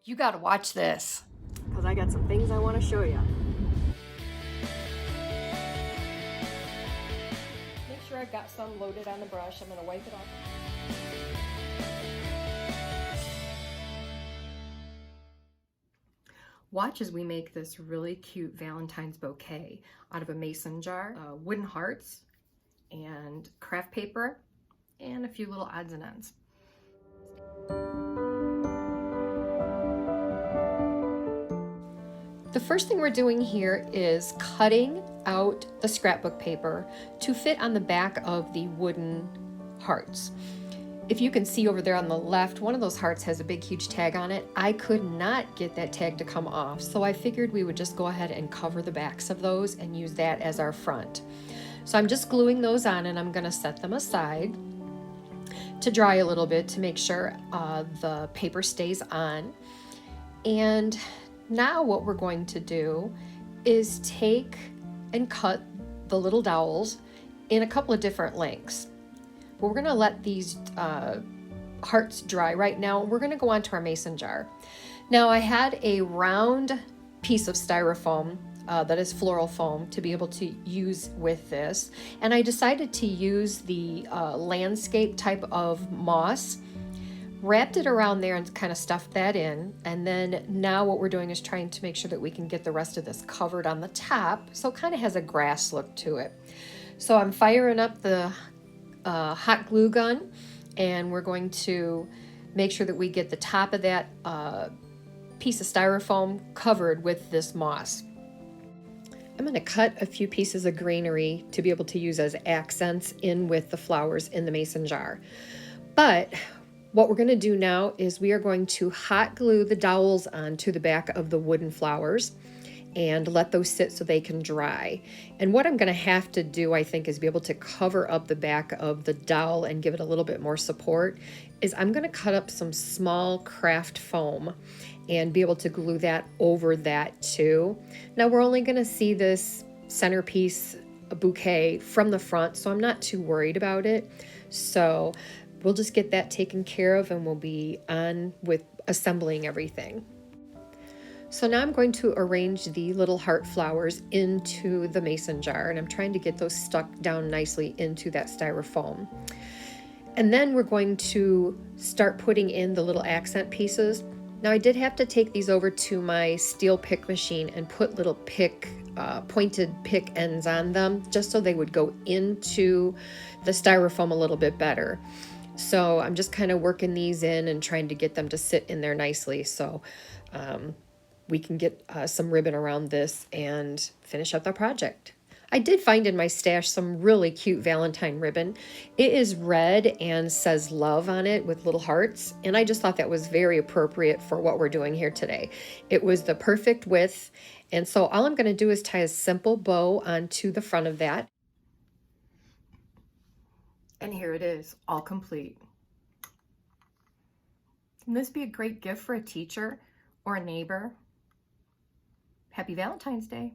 You gotta watch this. Because I got some things I want to show you. Make sure I've got some loaded on the brush. I'm going to wipe it off. Watch as we make this really cute Valentine's bouquet out of a mason jar, wooden hearts, and craft paper, and a few little odds and ends. The first thing we're doing here is cutting out the scrapbook paper to fit on the back of the wooden hearts. If you can see over there on the left, one of those hearts has a big huge tag on it. I could not get that tag to come off, so I figured we would just go ahead and cover the backs of those and use that as our front. So I'm just gluing those on, and I'm gonna set them aside to dry a little bit to make sure the paper stays on. And now what we're going to do is take and cut the little dowels in a couple of different lengths. But we're gonna let these hearts dry right now. We're gonna go on to our mason jar. Now I had a round piece of styrofoam that is floral foam to be able to use with this. And I decided to use the landscape type of moss, wrapped it around there and kind of stuffed that in. And then now what we're doing is trying to make sure that we can get the rest of this covered on the top, so it kind of has a grass look to it. So I'm firing up the hot glue gun, and we're going to make sure that we get the top of that piece of styrofoam covered with this moss. I'm going to cut a few pieces of greenery to be able to use as accents in with the flowers in the mason jar. But what we're going to do now is we are going to hot glue the dowels onto the back of the wooden flowers and let those sit so they can dry. And what I'm going to have to do, I think, is be able to cover up the back of the dowel and give it a little bit more support, is I'm going to cut up some small craft foam and be able to glue that over that too. Now we're only going to see this centerpiece bouquet from the front, so I'm not too worried about it. So we'll just get that taken care of, and we'll be on with assembling everything. So now I'm going to arrange the little heart flowers into the mason jar, and I'm trying to get those stuck down nicely into that styrofoam. And then we're going to start putting in the little accent pieces. Now I did have to take these over to my steel pick machine and put little pointed pick ends on them, just so they would go into the styrofoam a little bit better. So I'm just kind of working these in and trying to get them to sit in there nicely, so we can get some ribbon around this and finish up the project. I did find in my stash some really cute Valentine ribbon. It is red and says love on it with little hearts, and I just thought that was very appropriate for what we're doing here today. It was the perfect width, and so all I'm going to do is tie a simple bow onto the front of that. And here it is, all complete. Can this be a great gift for a teacher or a neighbor? Happy Valentine's Day.